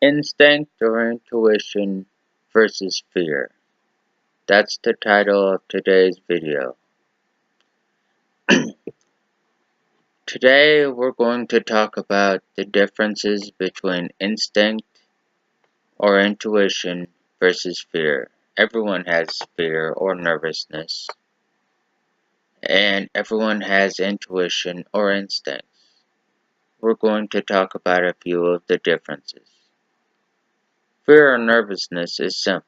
Instinct or intuition versus fear. That's the title of today's video. Today we're going to talk about the differences between instinct or intuition versus fear. Everyone has fear or nervousness, and everyone has intuition or instincts. We're going to talk about a few of the differences. Fear or nervousness is simple.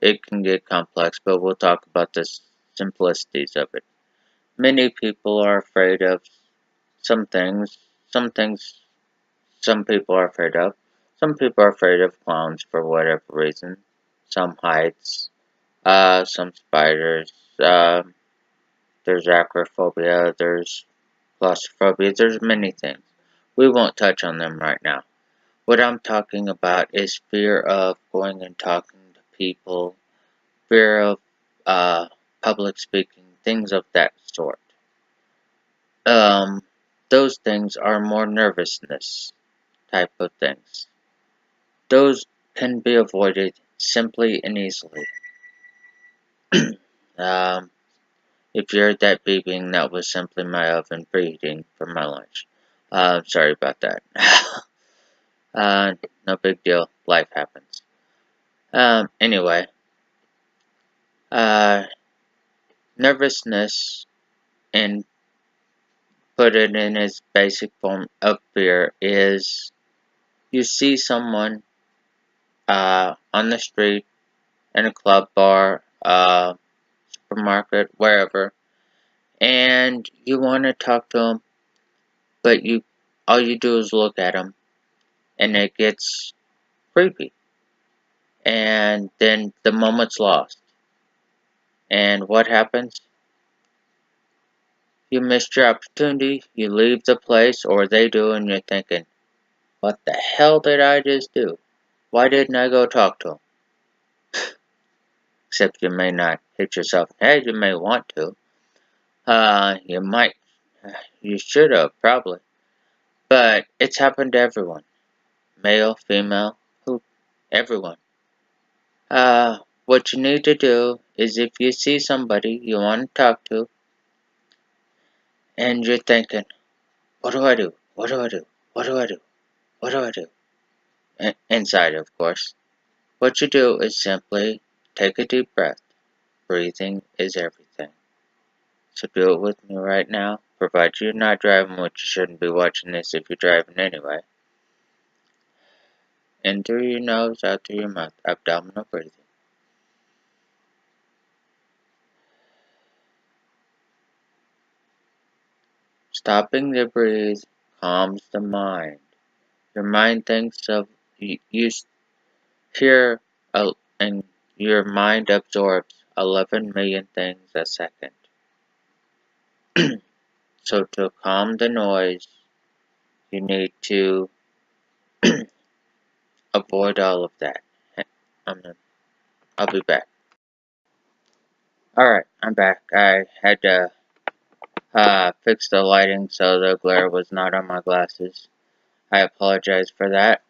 It can get complex, but we'll talk about the simplicities of it. Many people are afraid of some things. Some people are afraid of. Some people are afraid of clowns for whatever reason. Some heights, some spiders, there's acrophobia, there's claustrophobia, there's many things. We won't touch on them right now. What I'm talking about is fear of going and talking to people, fear of public speaking, things of that sort. Those things are more nervousness type of things. Those can be avoided simply and easily. um, if you heard that beeping, that was simply my oven preheating for my lunch. Sorry about that. No big deal. Life happens. Anyway, uh, nervousness, and put it in its basic form of fear, is you see someone on the street, in a club, bar, supermarket, wherever, and you want to talk to them, but all you do is look at them, and it gets creepy, and then the moment's lost. And what happens? You missed your opportunity, you leave the place, or they do, and you're thinking, what the hell did I just do? Why didn't I go talk to him? Except you may not hit yourself in the head, you may want to. You might, you should have, probably. But it's happened to everyone. Male, female, everyone. What you need to do is, if you see somebody you want to talk to, and you're thinking, what do I do? What do I do? What do I do? What do I do? Inside, of course. What you do is simply take a deep breath. Breathing is everything. So do it with me right now, provided you're not driving, which you shouldn't be watching this if you're driving anyway. In through your nose, out through your mouth, abdominal breathing. Stopping the breathe calms the mind. Your mind thinks of, you hear, and your mind absorbs 11 million things a second. So to calm the noise, you need to avoid all of that. I'll be back. Alright, I'm back. I had to fix the lighting so the glare was not on my glasses. I apologize for that.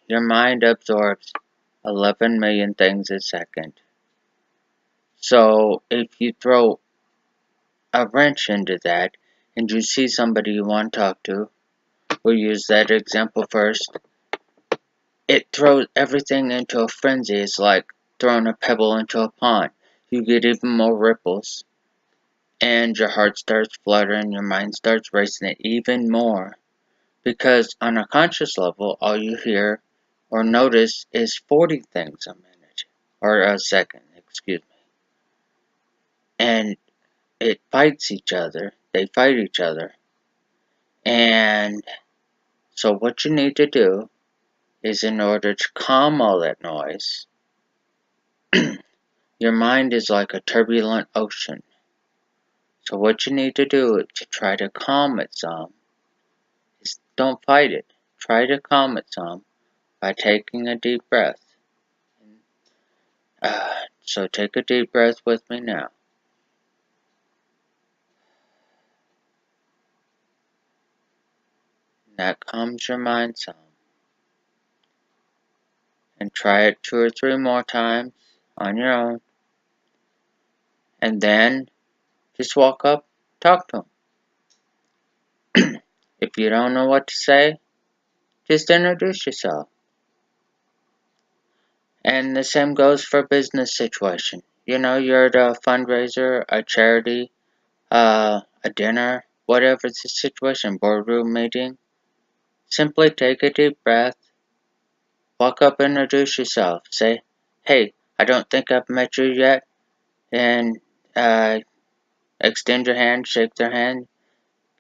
Your mind absorbs 11 million things a second. So if you throw a wrench into that and you see somebody you want to talk to, we'll use that example first. It throws everything into a frenzy. It's like throwing a pebble into a pond. You get even more ripples, and your heart starts fluttering, your mind starts racing it even more. Because on a conscious level, all you hear or notice is 40 things a minute, or a second, excuse me. And it fights each other, they fight each other. And so what you need to do is, in order to calm all that noise, your mind is like a turbulent ocean. So what you need to do to try to calm it some is, don't fight it. Try to calm it some by taking a deep breath. So take a deep breath with me now. That calms your mind some. and try it 2 or 3 more times on your own. And then just walk up, talk to them. If you don't know what to say, just introduce yourself. And the same goes for business situation. You know, you're at a fundraiser, a charity, a dinner, whatever the situation, boardroom meeting. Simply take a deep breath, walk up, introduce yourself. Say, hey, I don't think I've met you yet. And extend your hand, shake their hand,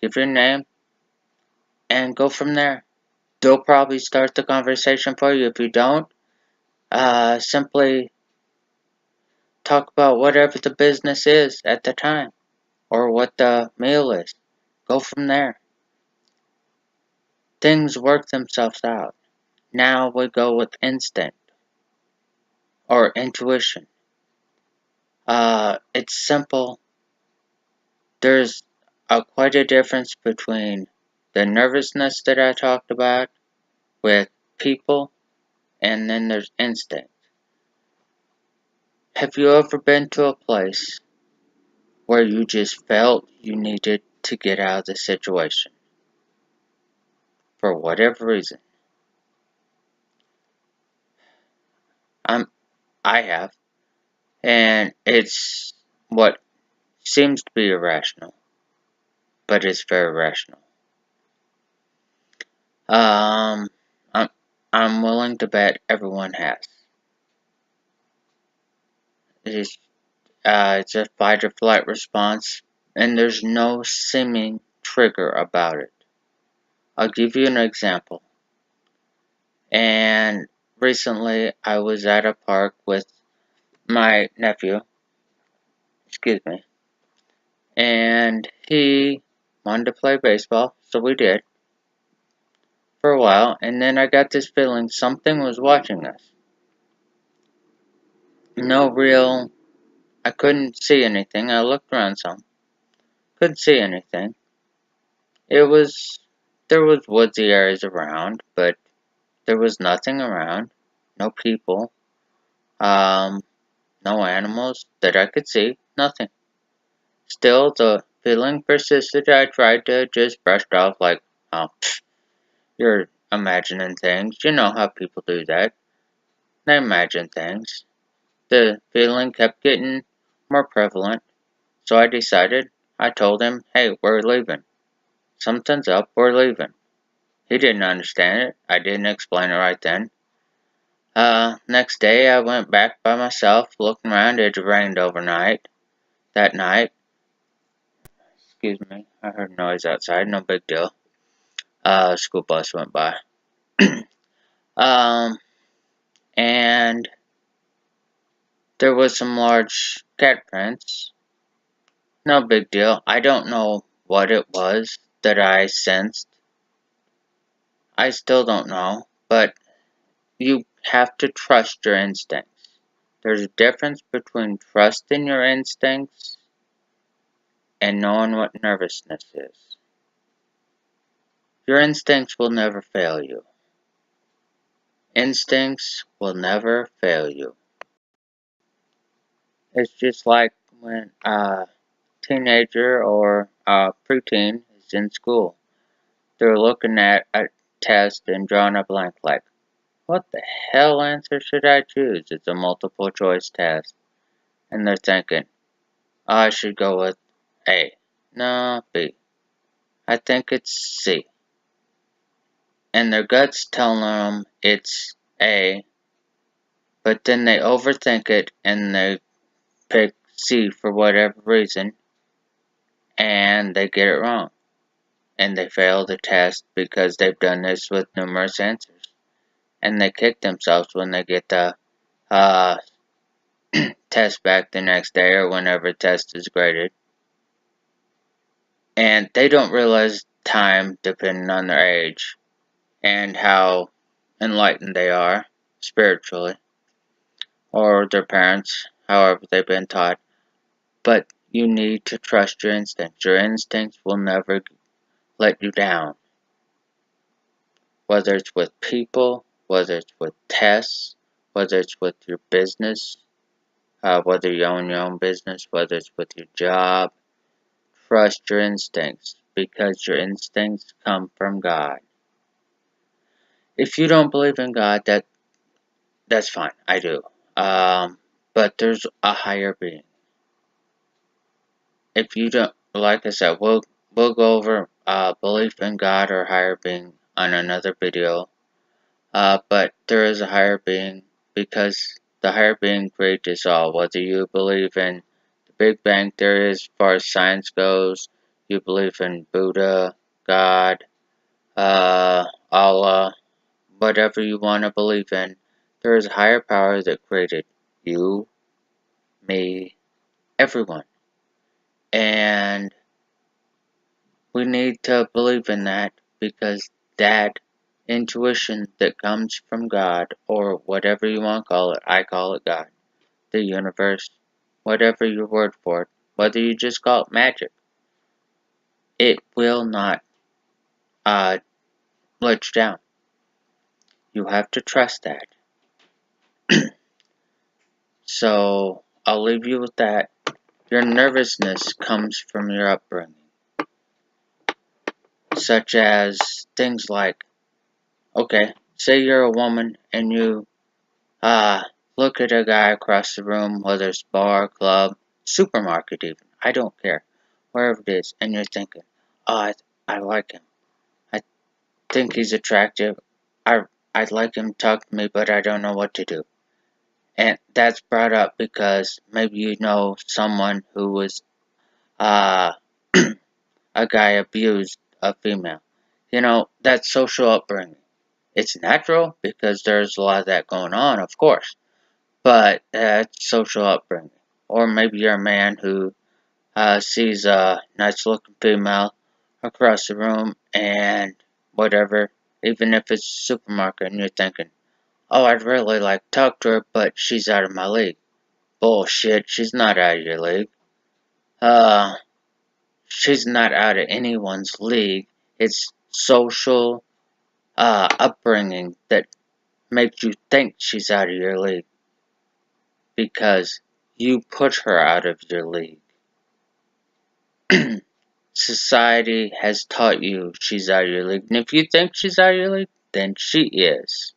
give your name, and go from there. They'll probably start the conversation for you. If you don't, simply talk about whatever the business is at the time or what the meal is. Go from there. Things work themselves out. Now we go with instinct or intuition. It's simple. There's quite a difference between the nervousness that I talked about with people, and then there's instinct. Have you ever been to a place where you just felt you needed to get out of the situation for whatever reason? I have, and it's what seems to be irrational, but it's very rational. Um, I'm, I'm willing to bet everyone has. It's a fight or flight response, and there's no seeming trigger about it. I'll give you an example. And recently, I was at a park with my nephew, excuse me, and he wanted to play baseball, so we did for a while, and then I got this feeling something was watching us. No real, I couldn't see anything. I looked around some, couldn't see anything. There was woodsy areas around, but there was nothing around, no people, no animals that I could see, nothing. Still, the feeling persisted. I tried to just brush it off like, oh, you're imagining things. You know how people do that. They imagine things. The feeling kept getting more prevalent, so I told him, hey, we're leaving. Something's up, we're leaving. He didn't understand it. I didn't explain it right then. Next day I went back by myself, looking around. It rained overnight. That night, excuse me, I heard noise outside, no big deal. School bus went by. Um, and there was some large cat prints. No big deal. I don't know what it was that I sensed. I still don't know, but you have to trust your instincts. There's a difference between trusting your instincts and knowing what nervousness is. Your instincts will never fail you. Instincts will never fail you. It's just like when a teenager or a preteen is in school. They're looking at a test and drawing a blank like, what the hell answer should I choose? It's a multiple choice test. And they're thinking, oh, I should go with A. No, B. I think it's C. And their gut's telling them it's A, but then they overthink it and they pick C for whatever reason, and they get it wrong. And they fail the test because they've done this with numerous answers. And they kick themselves when they get the test back the next day or whenever the test is graded. And they don't realize time depending on their age and how enlightened they are spiritually or their parents, however they've been taught. But you need to trust your instincts. Your instincts will never let you down. Whether it's with people, whether it's with tests, whether it's with your business, whether you own your own business, whether it's with your job. Trust your instincts, because your instincts come from God. If you don't believe in God, that's fine. I do. But there's a higher being. If you don't, like I said, we'll go over belief in God or higher being on another video. But there is a higher being, because the higher being created us all. Whether you believe in the Big Bang Theory as far as science goes, you believe in Buddha, God, Allah, whatever you want to believe in, there is a higher power that created you, me, everyone. And we need to believe in that, because that intuition that comes from God, or whatever you want to call it, I call it God, the universe, whatever your word for it, whether you just call it magic, it will not let you down. You have to trust that. So I'll leave you with that. Your nervousness comes from your upbringing, such as things like, okay, say you're a woman and you look at a guy across the room, whether it's bar, club, supermarket even, I don't care, wherever it is, and you're thinking, oh, I like him. I think he's attractive. I'd like him to talk to me, but I don't know what to do. And that's brought up because maybe you know someone who was a guy abused a female. You know, that's social upbringing. It's natural because there's a lot of that going on, of course. But that's social upbringing. Or maybe you're a man who sees a nice looking female across the room and whatever, even if it's a supermarket, and you're thinking, oh, I'd really like to talk to her, but she's out of my league. Bullshit, she's not out of your league. She's not out of anyone's league. It's social upbringing that makes you think she's out of your league, because you put her out of your league. Society has taught you she's out of your league, and if you think she's out of your league, then she is.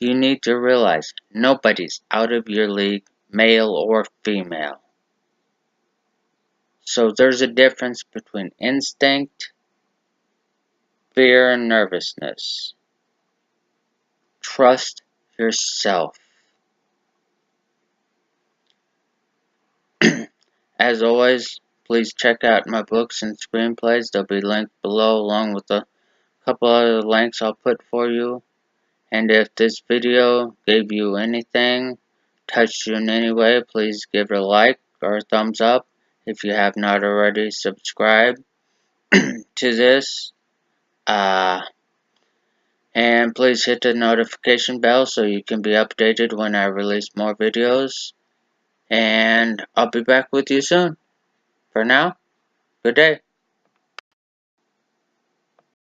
You need to realize nobody's out of your league, male or female. So there's a difference between instinct, fear, and nervousness. Trust yourself. As always, please check out my books and screenplays. They'll be linked below, along with a couple other links I'll put for you. And if this video gave you anything, touched you in any way, please give it a like or a thumbs up. If you have not already, subscribe to this. And please hit the notification bell so you can be updated when I release more videos. And I'll be back with you soon. For now, good day.